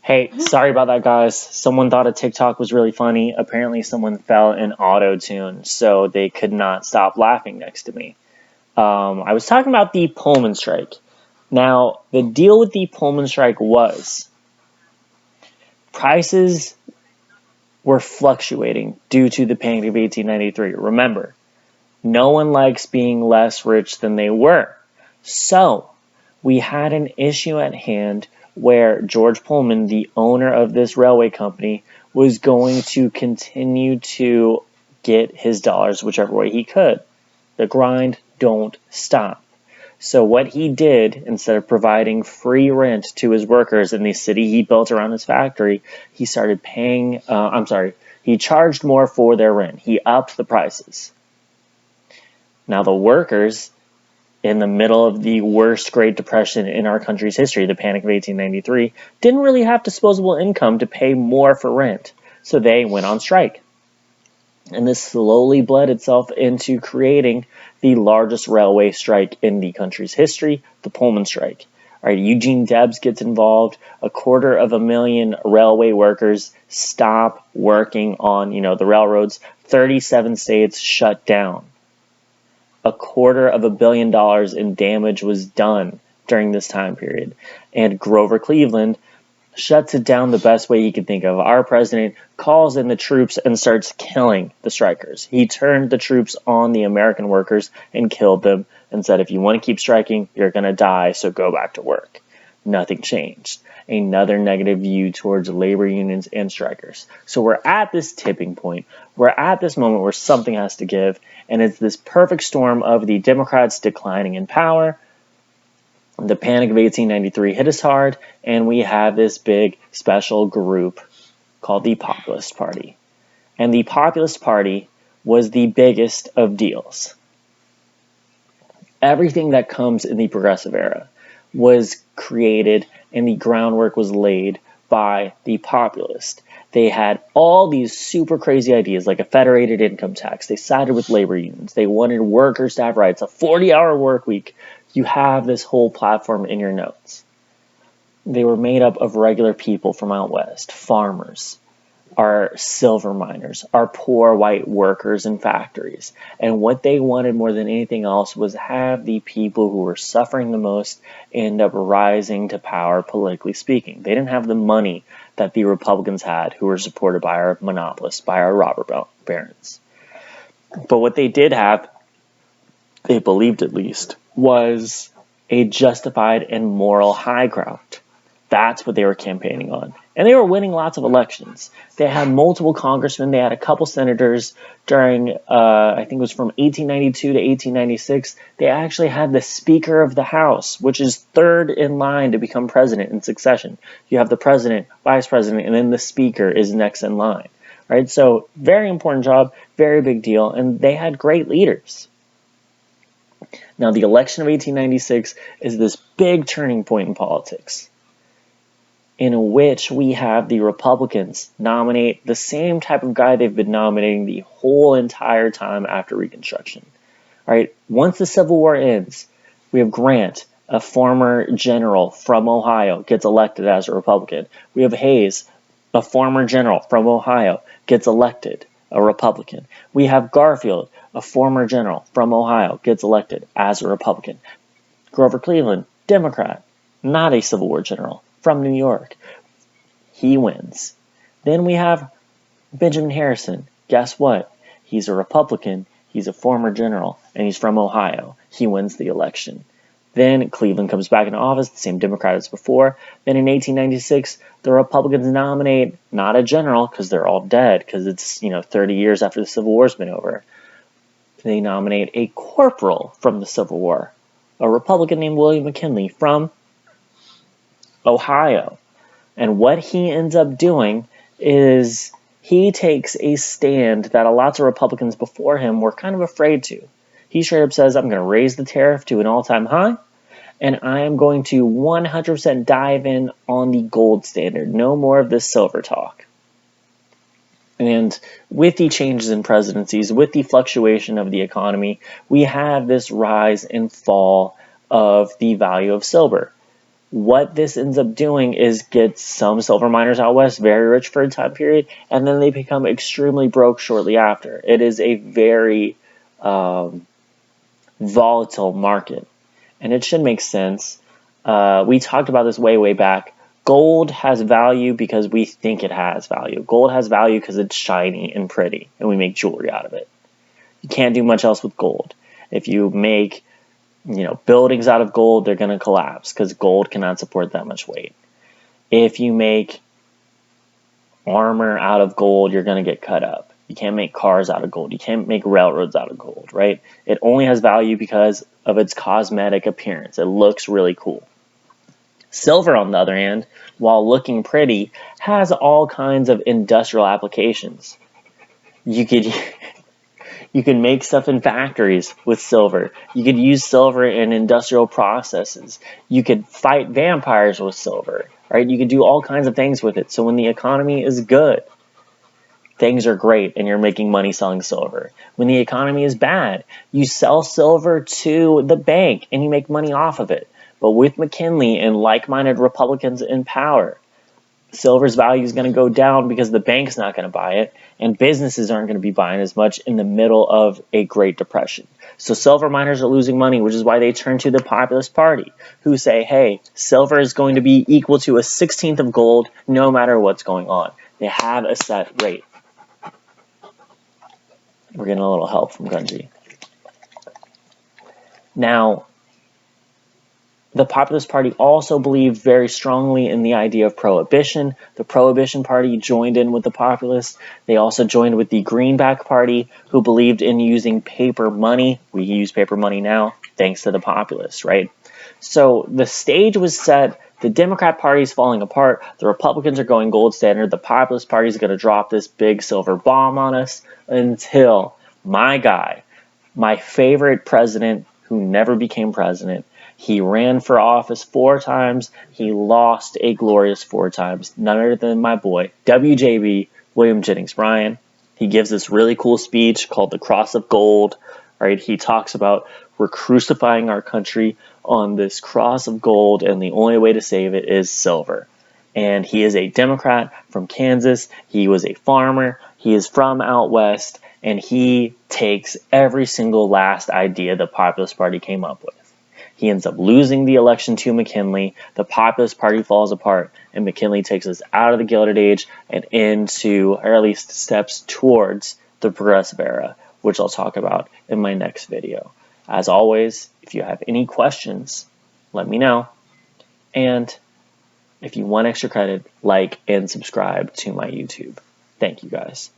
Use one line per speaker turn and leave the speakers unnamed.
Hey, sorry about that, guys. Someone thought a TikTok was really funny. Apparently, someone fell in auto tune, so they could not stop laughing next to me. I was talking about the Pullman strike. Now, the deal with the Pullman strike was prices were fluctuating due to the Panic of 1893. Remember, no one likes being less rich than they were. So, we had an issue at hand where George Pullman, the owner of this railway company, was going to continue to get his dollars whichever way he could. The grind don't stop. So what he did, instead of providing free rent to his workers in the city he built around his factory, he started paying, he charged more for their rent. He upped the prices. Now the workers, in the middle of the worst Great Depression in our country's history, the Panic of 1893, didn't really have disposable income to pay more for rent, so they went on strike. And this slowly bled itself into creating the largest railway strike in the country's history, the Pullman strike. All right, Eugene Debs gets involved. 250,000 railway workers stop working on, the railroads. 37 states shut down. $250 million in damage was done during this time period. And Grover Cleveland shuts it down the best way he could think of. Our president calls in the troops and starts killing the strikers. He turned the troops on the American workers and killed them and said, if you want to keep striking, you're going to die, so go back to work. Nothing changed. Another negative view towards labor unions and strikers. So we're at this tipping point. We're at this moment where something has to give, and it's this perfect storm of the Democrats declining in power. The Panic of 1893 hit us hard, and we have this big special group called the Populist Party. And the Populist Party was the biggest of deals. Everything that comes in the Progressive era was created and the groundwork was laid by the Populist. They had all these super crazy ideas like a federated income tax. They sided with labor unions. They wanted workers to have rights, a 40-hour work week. You have this whole platform in your notes. They were made up of regular people from out west, farmers, our silver miners, our poor white workers in factories. And what they wanted more than anything else was have the people who were suffering the most end up rising to power, politically speaking. They didn't have the money that the Republicans had, who were supported by our monopolists, by our robber barons. But what they did have, they believed at least, was a justified and moral high ground. That's what they were campaigning on. And they were winning lots of elections. They had multiple congressmen. They had a couple senators during, I think it was from 1892 to 1896. They actually had the Speaker of the House, which is third in line to become president in succession. You have the president, vice president, and then the Speaker is next in line. Right? So very important job, very big deal. And they had great leaders. Now, the election of 1896 is this big turning point in politics, in which we have the Republicans nominate the same type of guy they've been nominating the whole entire time after Reconstruction. All right, once the Civil War ends, we have Grant, a former general from Ohio, gets elected as a Republican. We have Hayes, a former general from Ohio, gets elected a Republican. We have Garfield, a former general from Ohio, gets elected as a Republican. Grover Cleveland, Democrat, not a Civil War general, from New York. He wins. Then we have Benjamin Harrison. Guess what? He's a Republican, he's a former general, and he's from Ohio. He wins the election. Then Cleveland comes back into office, the same Democrat as before. Then in 1896, the Republicans nominate not a general, because they're all dead, because it's 30 years after the Civil War's been over. They nominate a corporal from the Civil War, a Republican named William McKinley from Ohio. And what he ends up doing is he takes a stand that lots of Republicans before him were kind of afraid to. He straight up says, I'm going to raise the tariff to an all-time high, and I am going to 100% dive in on the gold standard. No more of this silver talk. And with the changes in presidencies, with the fluctuation of the economy, we have this rise and fall of the value of silver. What this ends up doing is get some silver miners out west very rich for a time period, and then they become extremely broke shortly after. It is a very volatile market, and it should make sense. We talked about this way back. Gold has value because we think it has value. Gold has value because it's shiny and pretty, and we make jewelry out of it. You can't do much else with gold. If you make, buildings out of gold, they're going to collapse because gold cannot support that much weight. If you make armor out of gold, you're going to get cut up. You can't make cars out of gold. You can't make railroads out of gold, right? It only has value because of its cosmetic appearance. It looks really cool. Silver, on the other hand, while looking pretty, has all kinds of industrial applications. You can make stuff in factories with silver. You could use silver in industrial processes. You could fight vampires with silver, right? You could do all kinds of things with it. So when the economy is good, things are great and you're making money selling silver. When the economy is bad, you sell silver to the bank and you make money off of it. But with McKinley and like-minded Republicans in power, silver's value is going to go down because the bank's not going to buy it, and businesses aren't going to be buying as much in the middle of a Great Depression. So silver miners are losing money, which is why they turn to the Populist Party, who say, hey, silver is going to be equal to a 16th of gold no matter what's going on. They have a set rate. We're getting a little help from Gunji. Now, the Populist Party also believed very strongly in the idea of prohibition. The Prohibition Party joined in with the Populists. They also joined with the Greenback Party, who believed in using paper money. We use paper money now, thanks to the Populists, right? So the stage was set. The Democrat Party is falling apart. The Republicans are going gold standard. The Populist Party is going to drop this big silver bomb on us until my guy, my favorite president who never became president, he ran for office 4 times. He lost a glorious 4 times. None other than my boy, WJB, William Jennings Bryan. He gives this really cool speech called The Cross of Gold. Right? He talks about we're crucifying our country on this cross of gold, and the only way to save it is silver. And he is a Democrat from Kansas. He was a farmer. He is from out west, and he takes every single last idea the Populist Party came up with. He ends up losing the election to McKinley. The Populist Party falls apart, and McKinley takes us out of the Gilded Age and into, or at least steps towards, the Progressive Era, which I'll talk about in my next video. As always, if you have any questions, let me know. And if you want extra credit, like and subscribe to my YouTube. Thank you guys.